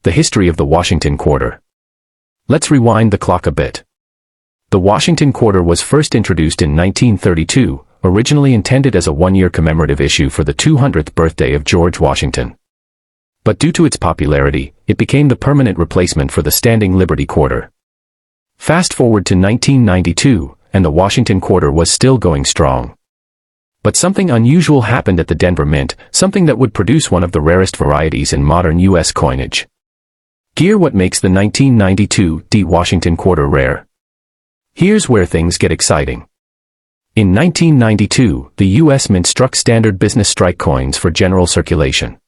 The history of the Washington quarter. Let's rewind the clock a bit. The Washington quarter was first introduced in 1932, originally intended as a one-year commemorative issue for the 200th birthday of George Washington. But due to its popularity, it became the permanent replacement for the standing Liberty quarter. Fast forward to 1992, and the Washington quarter was still going strong. But something unusual happened at the Denver Mint, something that would produce one of the rarest varieties in modern U.S. coinage. Here's what makes the 1992 Washington quarter rare. Here's where things get exciting. In 1992, the U.S. Mint struck standard business strike coins for general circulation.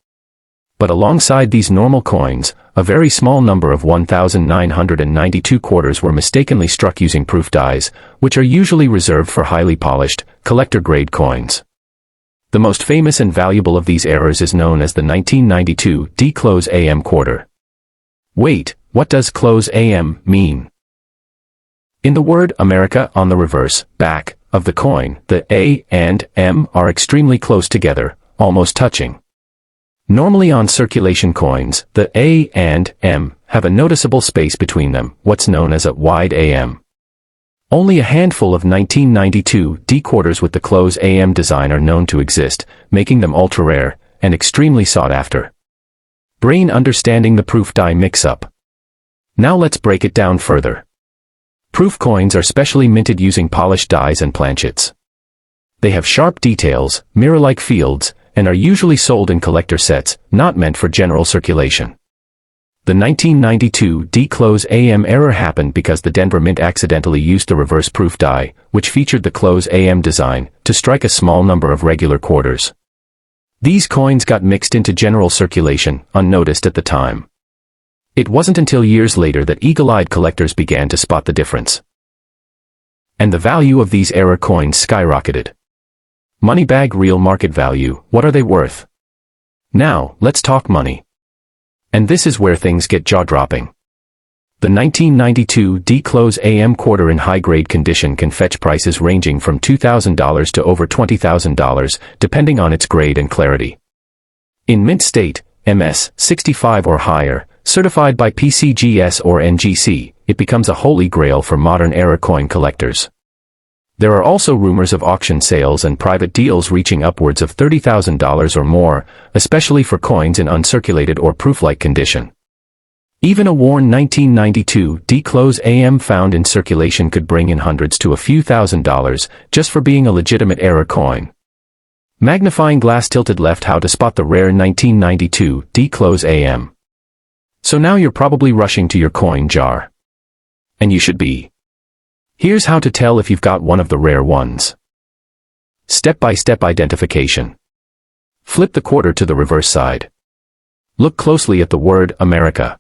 But alongside these normal coins, a very small number of 1,992 quarters were mistakenly struck using proof dies, which are usually reserved for highly polished, collector-grade coins. The most famous and valuable of these errors is known as the 1992 Close AM quarter. Wait, what does Close AM mean? In the word America on the reverse, back, of the coin, the A and M are extremely close together, almost touching. Normally on circulation coins, the A and M have a noticeable space between them, what's known as a wide AM. Only a handful of 1992 quarters with the Close AM design are known to exist, making them ultra-rare and extremely sought after. Brain understanding the proof die mix-up. Now let's break it down further. Proof coins are specially minted using polished dies and planchets. They have sharp details, mirror-like fields, and are usually sold in collector sets, not meant for general circulation. The 1992 Close AM error happened because the Denver Mint accidentally used the reverse proof die, which featured the Close AM design, to strike a small number of regular quarters. These coins got mixed into general circulation, unnoticed at the time. It wasn't until years later that eagle-eyed collectors began to spot the difference. And the value of these error coins skyrocketed. Moneybag real market value, what are they worth? Now, let's talk money. And this is where things get jaw-dropping. The 1992 Close AM quarter in high-grade condition can fetch prices ranging from $2,000 to over $20,000, depending on its grade and clarity. In mint state, MS 65 or higher, certified by PCGS or NGC, it becomes a holy grail for modern era coin collectors. There are also rumors of auction sales and private deals reaching upwards of $30,000 or more, especially for coins in uncirculated or proof-like condition. Even a worn 1992 Close AM found in circulation could bring in hundreds to a few $1,000s just for being a legitimate era coin. Magnifying glass tilted left how to spot the rare 1992 Close AM. So now you're probably rushing to your coin jar. And you should be. Here's how to tell if you've got one of the rare ones. Step-by-step identification. Flip the quarter to the reverse side. Look closely at the word America.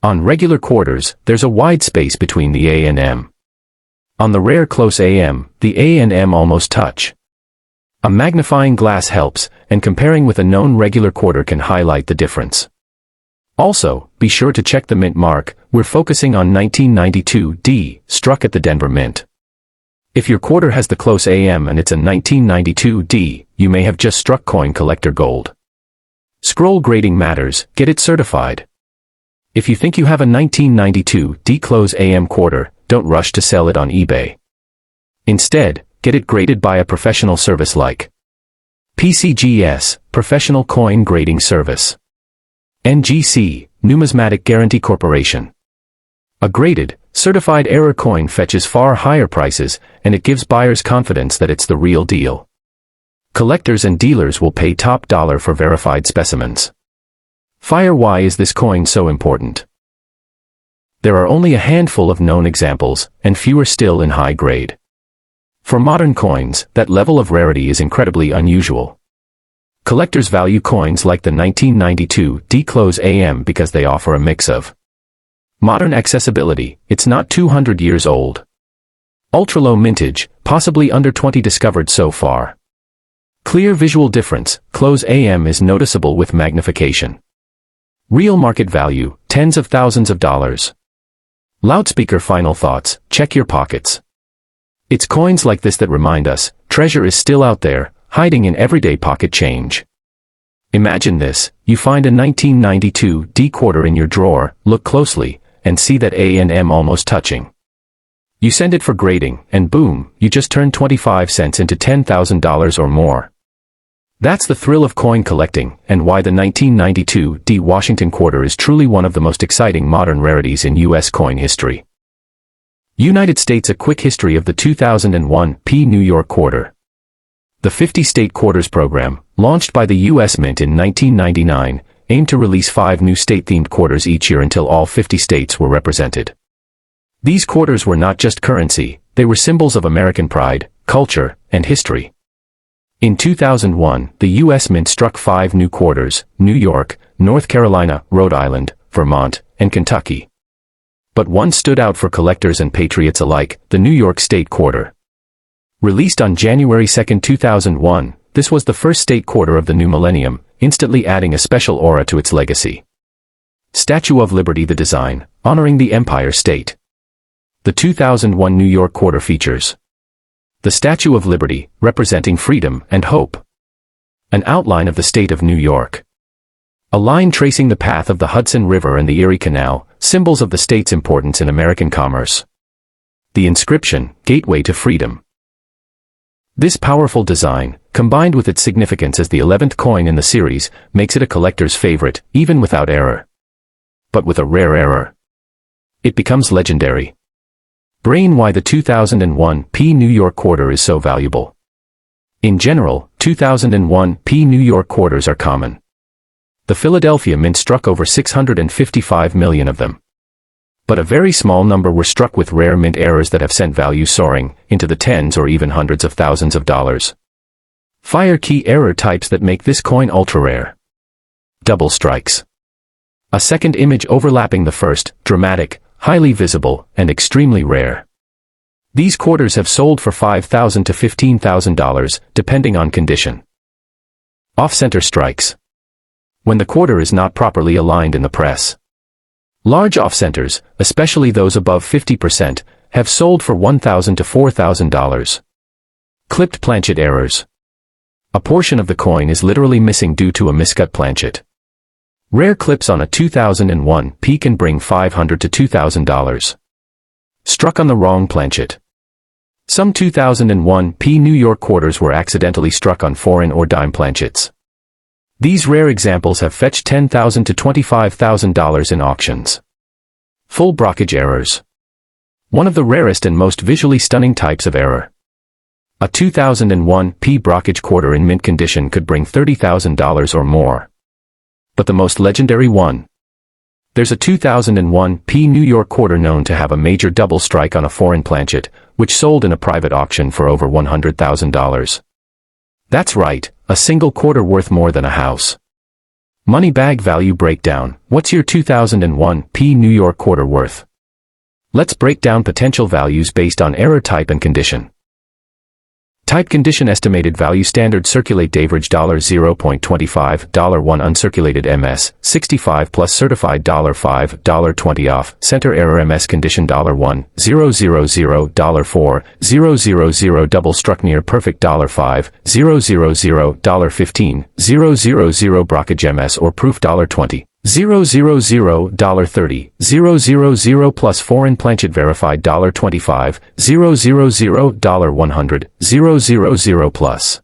On regular quarters, there's a wide space between the A and M. On the rare Close AM, the A and M almost touch. A magnifying glass helps, and comparing with a known regular quarter can highlight the difference. Also, be sure to check the mint mark. We're focusing on 1992 struck at the Denver Mint. If your quarter has the Close AM and it's a 1992 you may have just struck coin collector gold. Scroll grading matters, get it certified. If you think you have a 1992 Close AM quarter, don't rush to sell it on eBay. Instead, get it graded by a professional service like PCGS, Professional Coin Grading Service. NGC, Numismatic Guarantee Corporation. A graded, certified error coin fetches far higher prices, and it gives buyers confidence that it's the real deal. Collectors and dealers will pay top dollar for verified specimens. Why is this coin so important? There are only a handful of known examples, and fewer still in high grade. For modern coins, that level of rarity is incredibly unusual. Collectors value coins like the 1992 Close AM because they offer a mix of modern accessibility, it's not 200 years old. Ultra-low mintage, possibly under 20 discovered so far. Clear visual difference, Close AM is noticeable with magnification. Real market value, tens of thousands of dollars. Loudspeaker final thoughts, check your pockets. It's coins like this that remind us, treasure is still out there, hiding in everyday pocket change. Imagine this, you find a 1992 D quarter in your drawer, look closely, and see that A and M almost touching. You send it for grading, and boom, you just turned 25 cents into $10,000 or more. That's the thrill of coin collecting, and why the 1992 D Washington quarter is truly one of the most exciting modern rarities in U.S. coin history. United States. A quick history of the 2001 P New York quarter. The 50-state quarters program, launched by the U.S. Mint in 1999, aimed to release 5 new state-themed quarters each year until all 50 states were represented. These quarters were not just currency, they were symbols of American pride, culture, and history. In 2001, the U.S. Mint struck 5 new quarters: New York, North Carolina, Rhode Island, Vermont, and Kentucky. But one stood out for collectors and patriots alike: the New York State Quarter. Released on January 2, 2001, this was the first state quarter of the new millennium, instantly adding a special aura to its legacy. Statue of Liberty. The design, honoring the Empire State. The 2001 New York quarter features the Statue of Liberty, representing freedom and hope. An outline of the state of New York. A line tracing the path of the Hudson River and the Erie Canal, symbols of the state's importance in American commerce. The inscription, Gateway to Freedom. This powerful design, combined with its significance as the 11th coin in the series, makes it a collector's favorite, even without error. But with a rare error, it becomes legendary. Brain. Why the 2001 P New York quarter is so valuable. In general, 2001 P New York quarters are common. The Philadelphia Mint struck over 655 million of them. But a very small number were struck with rare mint errors that have sent value soaring into the tens or even hundreds of thousands of dollars. Fire key error types that make this coin ultra-rare. Double strikes. A second image overlapping the first, dramatic, highly visible, and extremely rare. These quarters have sold for $5,000 to $15,000, depending on condition. Off-center strikes. When the quarter is not properly aligned in the press. Large off-centers, especially those above 50%, have sold for $1,000 to $4,000. Clipped planchet errors. A portion of the coin is literally missing due to a miscut planchet. Rare clips on a 2001 P can bring $500 to $2,000. Struck on the wrong planchet. Some 2001 P New York quarters were accidentally struck on foreign or dime planchets. These rare examples have fetched $10,000 to $25,000 in auctions. Full brockage errors. One of the rarest and most visually stunning types of error. A 2001 P brockage quarter in mint condition could bring $30,000 or more. But the most legendary one. There's a 2001 P New York quarter known to have a major double strike on a foreign planchet, which sold in a private auction for over $100,000. That's right, a single quarter worth more than a house. Money bag value breakdown. What's your 2001 P New York quarter worth? Let's break down potential values based on error type and condition. Type: condition. Estimated value. Standard circulate average $0.25, $1 uncirculated MS, 65 plus certified $5, $20 off. Center error MS condition $1, 000, $4, 000 double struck near perfect $5, 000, $15, 000 brockage MS or proof $20. 000, $30, 000 plus foreign planchet verified $25, 000, $100, 000 plus.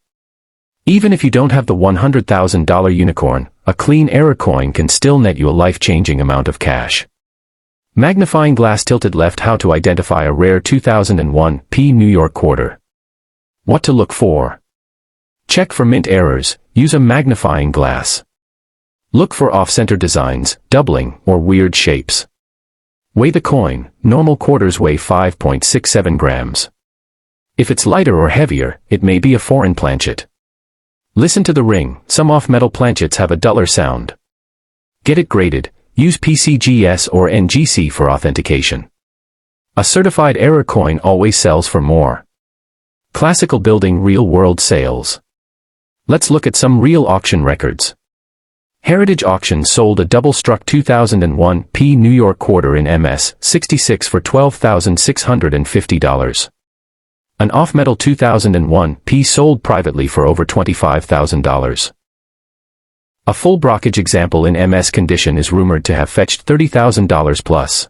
Even if you don't have the $100,000 unicorn, a clean error coin can still net you a life-changing amount of cash. Magnifying glass tilted left. How to identify a rare 2001 P New York quarter. What to look for. Check for mint errors, use a magnifying glass. Look for off-center designs, doubling, or weird shapes. Weigh the coin. Normal quarters weigh 5.67 grams. If it's lighter or heavier, it may be a foreign planchet. Listen to the ring. Some off-metal planchets have a duller sound. Get it graded. Use PCGS or NGC for authentication. A certified error coin always sells for more. Classical building. Real-world sales. Let's look at some real auction records. Heritage Auctions sold a double-struck 2001 P New York quarter in MS 66 for $12,650. An off-metal 2001 P sold privately for over $25,000. A full brockage example in MS condition is rumored to have fetched $30,000 plus.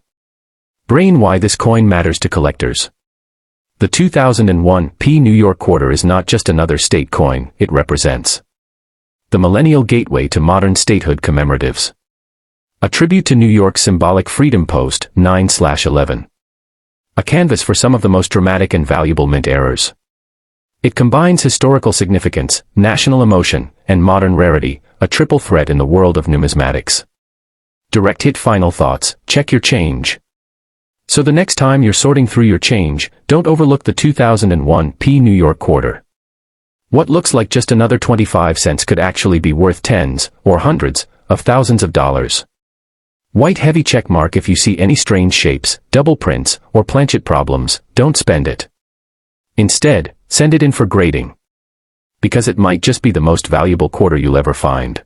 Brain why this coin matters to collectors. The 2001 P New York quarter is not just another state coin, it represents the millennial gateway to modern statehood commemoratives. A tribute to New York's symbolic Freedom Post, 9/11. A canvas for some of the most dramatic and valuable mint errors. It combines historical significance, national emotion, and modern rarity, a triple threat in the world of numismatics. Direct hit final thoughts, check your change. So the next time you're sorting through your change, don't overlook the 2001 P New York quarter. What looks like just another 25 cents could actually be worth tens, or hundreds, of thousands of dollars. White heavy check mark if you see any strange shapes, double prints, or planchet problems, don't spend it. Instead, send it in for grading. Because it might just be the most valuable quarter you'll ever find.